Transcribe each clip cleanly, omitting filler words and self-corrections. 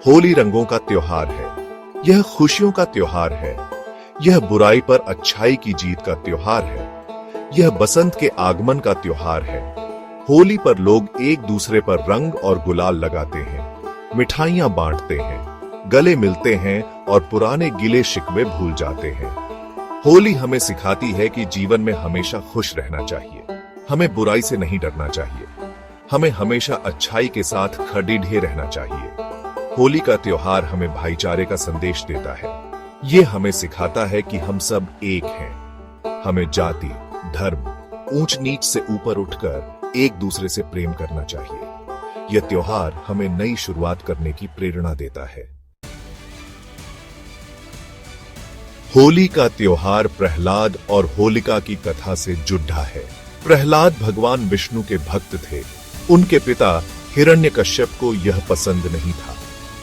होली रंगों का त्योहार है। यह खुशियों का त्योहार है। यह बुराई पर अच्छाई की जीत का त्योहार है। यह बसंत के आगमन का त्योहार है। होली पर लोग एक दूसरे पर रंग और गुलाल लगाते हैं, मिठाइयां बांटते हैं, गले मिलते हैं और पुराने गिले शिकवे भूल जाते हैं। होली हमें सिखाती है कि जीवन में हमेशा खुश रहना चाहिए। हमें बुराई से नहीं डरना चाहिए। हमें हमेशा अच्छाई के साथ खड़े रहना चाहिए। होली का त्योहार हमें भाईचारे का संदेश देता है। ये हमें सिखाता है कि हम सब एक हैं। हमें जाति, धर्म, ऊंच नीच से ऊपर उठकर एक दूसरे से प्रेम करना चाहिए। यह त्योहार हमें नई शुरुआत करने की प्रेरणा देता है। होली का त्योहार प्रहलाद और होलिका की कथा से जुड़ा है। प्रहलाद भगवान विष्णु के भक्त थे। उनके पिता हिरण्यकश्यप को यह पसंद नहीं था।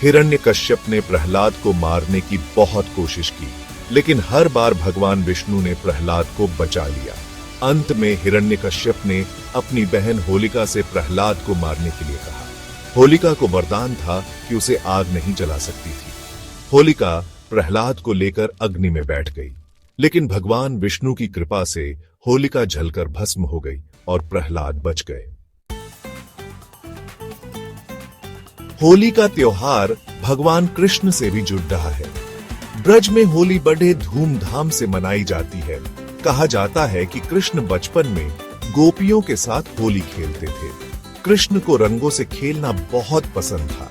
हिरण्यकश्यप ने प्रहलाद को मारने की बहुत कोशिश की, लेकिन हर बार भगवान विष्णु ने प्रहलाद को बचा लिया। अंत में हिरण्यकश्यप ने अपनी बहन होलिका से प्रहलाद को मारने के लिए कहा। होलिका को वरदान था कि उसे आग नहीं जला सकती थी। होलिका प्रहलाद को लेकर अग्नि में बैठ गई, लेकिन भगवान विष्णु की कृपा से होलिका जलकर भस्म हो गई और प्रहलाद बच गए। होली का त्योहार भगवान कृष्ण से भी जुड़ रहा है। ब्रज में होली बड़े धूमधाम से मनाई जाती है। कहा जाता है कि कृष्ण बचपन में गोपियों के साथ होली खेलते थे। कृष्ण को रंगों से खेलना बहुत पसंद था।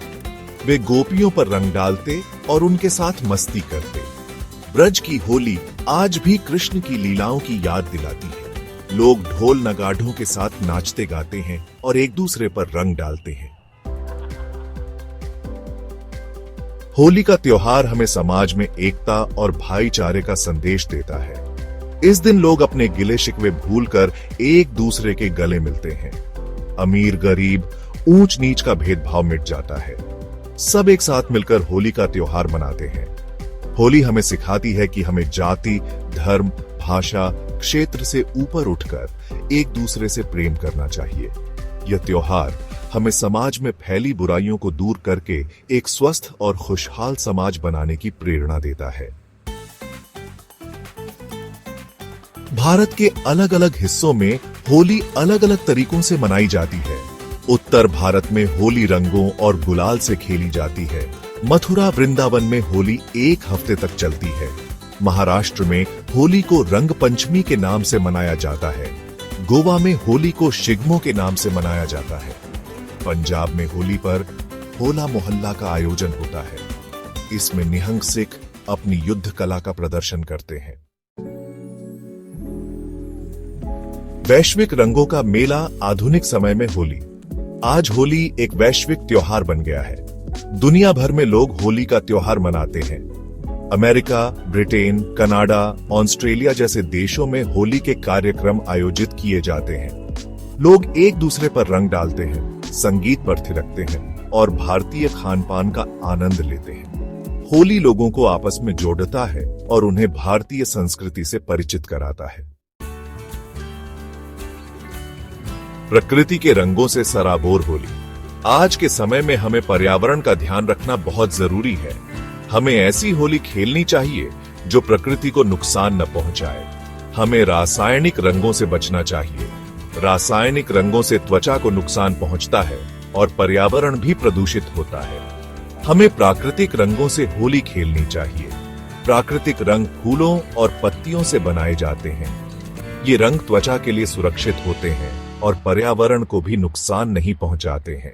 वे गोपियों पर रंग डालते और उनके साथ मस्ती करते। ब्रज की होली आज भी कृष्ण की लीलाओं की याद दिलाती है। लोग ढोल नगाड़ों के साथ नाचते गाते हैं और एक दूसरे पर रंग डालते हैं। होली का त्योहार हमें समाज में एकता और भाईचारे का संदेश देता है। इस दिन लोग अपने गिले शिकवे भूलकर एक दूसरे के गले मिलते हैं। अमीर गरीब, ऊंच नीच का भेदभाव मिट जाता है। सब एक साथ मिलकर होली का त्योहार मनाते हैं। होली हमें सिखाती है कि हमें जाति, धर्म, भाषा, क्षेत्र से ऊपर उठकर एक दूसरे से प्रेम करना चाहिए। यह त्योहार हमें समाज में फैली बुराइयों को दूर करके एक स्वस्थ और खुशहाल समाज बनाने की प्रेरणा देता है। भारत के अलग अलग हिस्सों में होली अलग अलग तरीकों से मनाई जाती है। उत्तर भारत में होली रंगों और गुलाल से खेली जाती है। मथुरा, वृंदावन में होली एक हफ्ते तक चलती है। महाराष्ट्र में होली को रंग पंचमी के नाम से मनाया जाता है। गोवा में होली को शिगमो के नाम से मनाया जाता है। पंजाब में होली पर होला मोहल्ला का आयोजन होता है। इसमें निहंग सिख अपनी युद्ध कला का प्रदर्शन करते हैं। वैश्विक रंगों का मेला आधुनिक समय में होली। आज होली एक वैश्विक त्योहार बन गया है। दुनिया भर में लोग होली का त्योहार मनाते हैं। अमेरिका, ब्रिटेन, कनाडा, ऑस्ट्रेलिया जैसे देशों में होली के कार्यक्रम आयोजित किए जाते हैं। लोग एक दूसरे पर रंग डालते हैं, संगीत पर थिरकते हैं और भारतीय खान पान का आनंद लेते हैं। होली लोगों को आपस में जोड़ता है और उन्हें भारतीय संस्कृति से परिचित कराता है। प्रकृति के रंगों से सराबोर होली। आज के समय में हमें पर्यावरण का ध्यान रखना बहुत जरूरी है। हमें ऐसी होली खेलनी चाहिए जो प्रकृति को नुकसान न पहुंचाए। हमें रासायनिक रंगों से बचना चाहिए। रासायनिक रंगों से त्वचा को नुकसान पहुंचता है और पर्यावरण भी प्रदूषित होता है। हमें प्राकृतिक रंगों से होली खेलनी चाहिए। प्राकृतिक रंग फूलों और पत्तियों से बनाए जाते हैं। ये रंग त्वचा के लिए सुरक्षित होते हैं और पर्यावरण को भी नुकसान नहीं पहुंचाते हैं।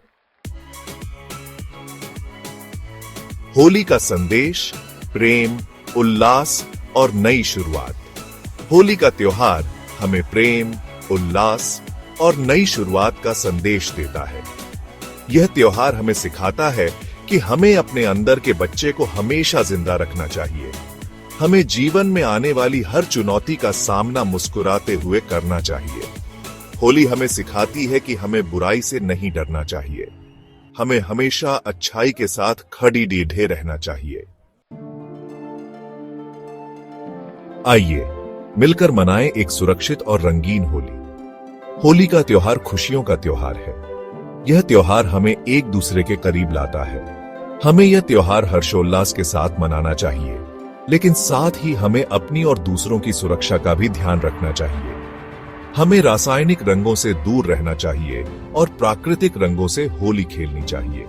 होली का संदेश प्रेम, उल्लास और नई शुरुआत। होली का त्योहार हमें प्रेम, उल्लास और नई शुरुआत का संदेश देता है। यह त्योहार हमें सिखाता है कि हमें अपने अंदर के बच्चे को हमेशा जिंदा रखना चाहिए। हमें जीवन में आने वाली हर चुनौती का सामना मुस्कुराते हुए करना चाहिए। होली हमें सिखाती है कि हमें बुराई से नहीं डरना चाहिए। हमें हमेशा अच्छाई के साथ खड़े रहना चाहिए। आइए मिलकर मनाएं एक सुरक्षित और रंगीन होली। होली का त्योहार खुशियों का त्योहार है। यह त्योहार हमें एक दूसरे के करीब लाता है। हमें यह त्योहार हर्षोल्लास के साथ मनाना चाहिए, लेकिन साथ ही हमें अपनी और दूसरों की सुरक्षा का भी ध्यान रखना चाहिए। हमें रासायनिक रंगों से दूर रहना चाहिए और प्राकृतिक रंगों से होली खेलनी चाहिए।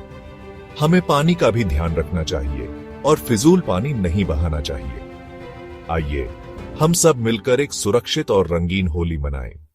हमें पानी का भी ध्यान रखना चाहिए और फिजूल पानी नहीं बहाना चाहिए। आइए हम सब मिलकर एक सुरक्षित और रंगीन होली मनाएं।